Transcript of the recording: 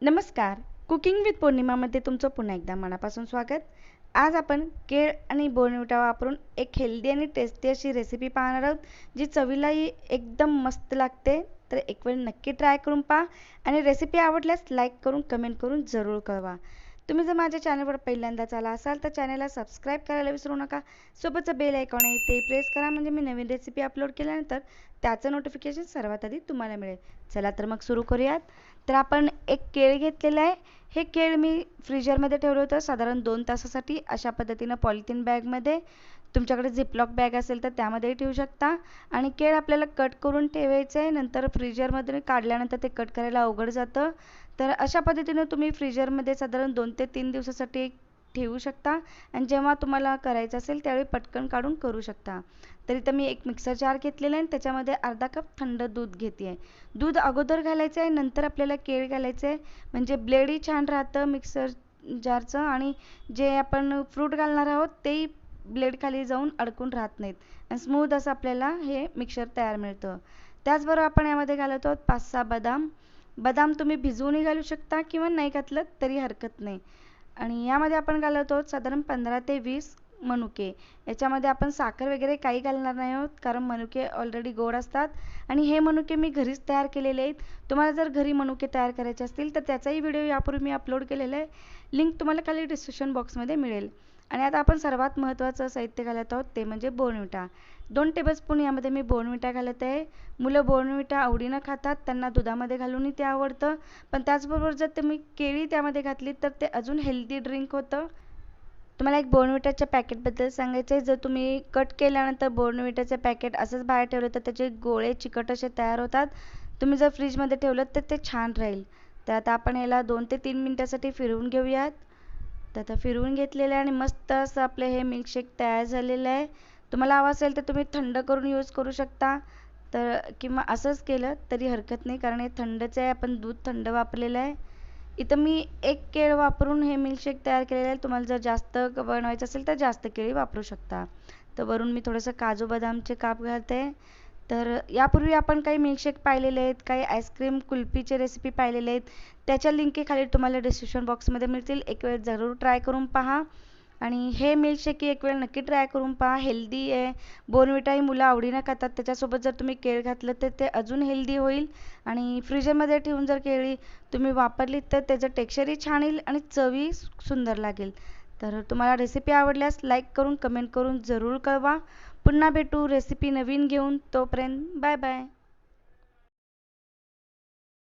नमस्कार. Cooking with पौर्णिमामध्ये तुमचं पुन्हा एकदा मनापासून स्वागत. आज आपण केळ आणि बोर्नव्हिटा वापरून एक हेल्दी आणि टेस्टी अशी रेसिपी पाहणार आहोत, जी चवीलाही एकदम मस्त लागते. तर एक वेळ नक्की ट्राय करून पहा आणि रेसिपी आवडल्यास लाईक करून कमेंट करून जरूर कळवा. तुम्ही जर माझ्या चॅनलवर पहिल्यांदाच आला असाल तर चॅनलला सबस्क्राईब करायला विसरू नका. सोबतचं बेल आयकॉन आहे ते प्रेस करा, म्हणजे मी नवीन रेसिपी अपलोड केल्यानंतर त्याचं नोटिफिकेशन सर्वात आधी तुम्हाला मिळेल. चला तर मग सुरू करूयात. तर आपण एक केळ घेतलेलं आहे. हे केळ मी फ्रीजरमध्ये ठेवलं होतं साधारण 2 तासासाठी. अशा पद्धतीनं पॉलिथिन बॅगमध्ये, तुमच्याकडे झिपलॉक बॅग असेल तर त्यामध्येही ठेवू शकता. आणि केळ आपल्याला कट करून ठेवायचं आहे. नंतर फ्रीजरमध्ये काढल्यानंतर ते कट करायला अवघड जातं. तर अशा पद्धतीनं तुम्ही फ्रीजरमध्ये साधारण 2 ते 3 दिवसासाठी ठेवू शकता आणि जेव्हा तुम्हाला करायचं असेल त्यावेळी पटकन काढून करू शकता. तर इथं मी एक मिक्सर जार घेतलेला आहे आणि त्याच्यामध्ये अर्धा कप थंड दूध घेते आहे. दूध अगोदर घालायचं आहे, नंतर आपल्याला केळ घालायचं आहे, म्हणजे ब्लेडही छान राहतं मिक्सर जारचं आणि जे आपण फ्रूट घालणार आहोत तेही ब्लेड खाली जाऊन अडकून राहत नाहीत आणि स्मूथ असं आपल्याला हे मिक्सर तयार मिळतं. त्याचबरोबर आपण यामध्ये घालत आहोत 5-6 बदाम. बदाम तुम्ही भिजवूनही घालू शकता किंवा नाही घातलं तरी हरकत नाही. आणि यामध्ये आपण घालत आहोत साधारण 15 ते 20 मनुके. याच्यामध्ये आपण साखर वगैरे काही घालणार नाही आहोत, कारण मनुके ऑलरेडी गोड असतात आणि हे मनुके मी घरीच तयार केलेले आहेत. तुम्हाला जर घरी मनुके तयार करायचे असतील तर त्याचाही व्हिडिओ यापूर्वी मी अपलोड केलेला आहे. लिंक तुम्हाला खाली डिस्क्रिप्शन बॉक्समध्ये मिळेल. आणि आता आपण सर्वात महत्त्वाचं साहित्य घालत आहोत ते म्हणजे बोर्नव्हिटा. 2 टेबलस्पून यामध्ये मी बोर्नव्हिटा घालत आहे. मुलं बोर्नव्हिटा आवडीनं खातात, त्यांना दुधामध्ये घालूनही ते आवडतं. पण त्याचबरोबर जर तुम्ही केळी त्यामध्ये घातली तर ते अजून हेल्दी ड्रिंक होतं. तुम्हाला एक बोर्नव्हिटाच्या पॅकेटबद्दल सांगायचं आहे. जर तुम्ही कट केल्यानंतर बोर्नव्हिटाचं पॅकेट असंच बाहेर ठेवलं तर त्याचे गोळे चिकट असे तयार होतात. तुम्ही जर फ्रीजमध्ये ठेवलं तर ते छान राहील. तर आता आपण याला 2 ते 3 मिनिटासाठी फिरवून घेऊयात. तर आता फिरवून घेतलेलं आहे आणि मस्त असं आपलं हे मिल्कशेक तयार झालेलं आहे. तुम्हाला हवं असेल तर तुम्ही थंड करून यूज करू शकता, तर किंवा असंच केलं तरी हरकत नाही, कारण हे थंडच आहे. आपण दूध थंड वापरलेलं आहे. इथं मी 1 केळ वापरून हे मिल्कशेक तयार केलेलं आहे. तुम्हाला जर जास्त बनवायचं असेल तर जास्त केळी वापरू शकता. तर वरून मी थोडंसं काजू बदामचे काप घालते. तर यापूर्वी आपण काही मिल्कशेक पाहिलेले आहेत, काही आईस्क्रीम कुल्फीचे रेसिपी पाहिलेले आहेत. त्याच्या लिंक खाली तुम्हाला डिस्क्रिप्शन बॉक्समध्ये मिळतील. एक वेळ जरूर ट्राय करून पहा आणि हे मिल्कशेक एक वेळ नक्की ट्राय करून पहा. हेल्दी आहे. बोर्नव्हिटाही मुलं आवडीनं खातात. त्याच्यासोबत जर तुम्ही केळ घातलं तर ते अजून हेल्दी होईल. आणि फ्रीजरमध्ये ठेवून जर केळी तुम्ही वापरली तर त्याचं टेक्स्चरही छान येईल आणि चवही सुंदर लागेल. तर तुम्हाला रेसिपी आवडल्यास लाईक करून कमेंट करून जरूर कळवा. पुन्हा भेटू रेसिपी नवीन घेऊन. तोपर्यंत बाय बाय.